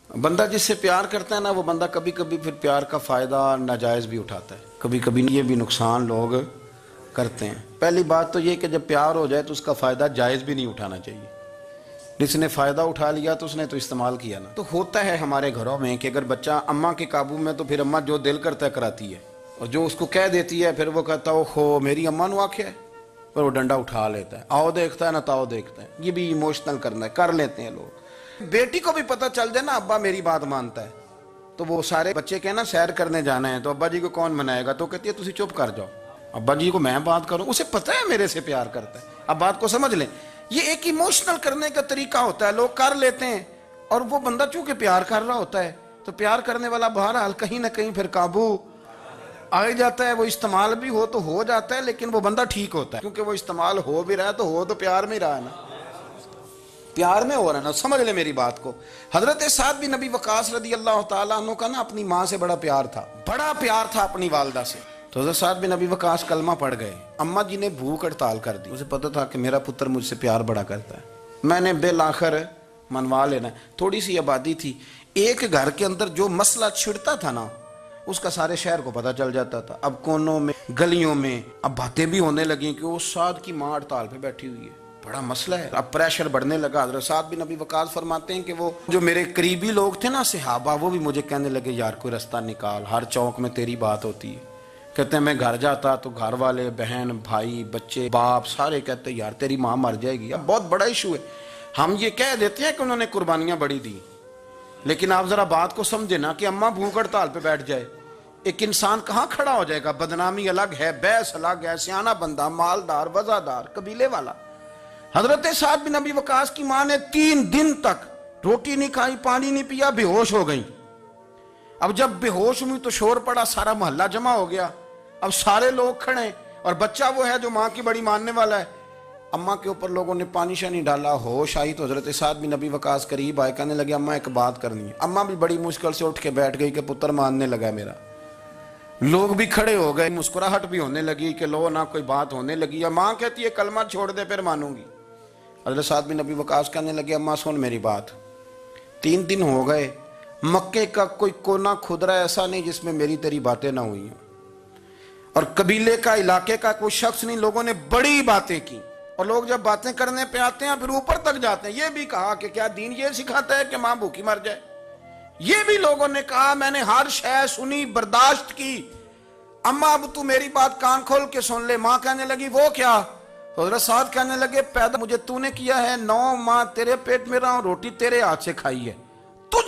बंदा जिससे प्यार करता है ना, वो बंदा कभी कभी फिर प्यार का फ़ायदा नाजायज़ भी उठाता है, कभी कभी ये भी नुकसान लोग करते हैं। पहली बात तो ये कि जब प्यार हो जाए तो उसका फ़ायदा जायज़ भी नहीं उठाना चाहिए। जिसने फ़ायदा उठा लिया तो उसने तो इस्तेमाल किया ना। तो होता है हमारे घरों में कि अगर बच्चा अम्मा के काबू में, तो फिर अम्मा जो दिल करता है कराती है, और जो उसको कह देती है फिर वो कहता है हो मेरी अम्मा ने आख्या है, पर वो डंडा उठा लेता है, आओ देखता है ना ताओ देखता है। ये भी इमोशनल करना है, कर लेते हैं लोग। बेटी को भी पता चल जाए ना अब्बा मेरी बात मानता है, तो वो सारे बच्चे कहे ना सैर करने जाना है, तो अब्बा जी को कौन मनाएगा, तो कहती है तुसी चुप कर जाओ, अब्बा जी को मैं बात करूं, उसे पता है मेरे से प्यार करता है। अब बात को समझ लें, ये एक इमोशनल करने का तरीका होता है, लोग कर लेते हैं। और वो बंदा चूंकि प्यार कर रहा होता है, तो प्यार करने वाला बहरहाल कहीं ना कहीं फिर काबू आ जाता है। वो इस्तेमाल भी हो तो हो जाता है, लेकिन वो बंदा ठीक होता है, क्योंकि वो इस्तेमाल हो भी रहा है, तो हो तो प्यार में रहा है ना, प्यार में हो रहा है ना। समझ ले मेरी बात को। हजरत साद बिन नबी वकास रदी अल्लाह तआला अन्हु का ना अपनी माँ से बड़ा प्यार था, बड़ा प्यार था अपनी वालदा से। तो हजरत साद बिन नबी वकास कलमा पढ़ गए, अम्मा जी ने भूख हड़ताल कर दी। उसे पता था कि मेरा पुत्र मुझसे प्यार बड़ा करता है, मैंने बिल आखिर मनवा लेना। थोड़ी सी आबादी थी, एक घर के अंदर जो मसला छिड़ता था ना, उसका सारे शहर को पता चल जाता था। अब कोनों में गलियों में अब बातें भी होने लगी कि वो साद की माँ हड़ताल पे बैठी हुई है, बड़ा मसला है। अब प्रेशर बढ़ने लगा। हज़रत साद बिन नबी वकास फरमाते हैं कि वो जो मेरे करीबी लोग थे ना सहाबा, वो भी मुझे कहने लगे यार कोई रास्ता निकाल, हर चौक में तेरी बात होती है। कहते हैं मैं घर जाता तो घर वाले, बहन भाई, बच्चे, बाप सारे कहते यार तेरी माँ मर जाएगी। अब बहुत बड़ा इशू है। हम ये कह देते हैं कि उन्होंने कुर्बानियां बड़ी दी, लेकिन आप जरा बात को समझे ना कि अम्मा भूख हड़ताल पे बैठ जाए, एक इंसान कहाँ खड़ा हो जाएगा। बदनामी अलग है, बहस अलग है, सियाना बंदा, मालदार, वजादार, कबीले वाला। हजरत साद बिन नबी वकास की माँ ने 3 दिन तक रोटी नहीं खाई, पानी नहीं पिया, बेहोश हो गई। अब जब बेहोश हुई तो शोर पड़ा, सारा मोहल्ला जमा हो गया। अब सारे लोग खड़े, और बच्चा वो है जो माँ की बड़ी मानने वाला है। अम्मा के ऊपर लोगों ने पानी शानी डाला, होश आई तो हजरत साद बिन नबी वकास करीब आए, कहने लगे अम्मा एक बात करनी है। अम्मा भी बड़ी मुश्किल से उठ के बैठ गई कि पुत्र मानने लगा मेरा। लोग भी खड़े हो गए, मुस्कुराहट भी होने लगी कि लो ना कोई बात होने लगी। या माँ कहती है कलमा छोड़ दे फिर मानूंगी। हजरत साद बिन नबी वकास कहने लगे अम्मा सुन मेरी बात, 3 दिन हो गए, मक्के का कोई कोना खुदरा ऐसा नहीं जिसमें मेरी तेरी बातें ना हुई, और कबीले का, इलाके का कोई शख्स नहीं। लोगों ने बड़ी बातें की, और लोग जब बातें करने पे आते हैं फिर ऊपर तक जाते हैं। ये भी कहा कि क्या दीन ये सिखाता है कि माँ भूखी मर जाए। ये भी लोगों ने कहा, मैंने हर शय सुनी, बर्दाश्त की, अम्मा अब तू मेरी बात कान खोल के सुन ले। माँ कहने लगी वो क्या। तो हजरत साद कहने लगे पैदा मुझे तूने किया है, 9 माह तेरे पेट में रहा हूं, रोटी तेरे हाथ से खाई है,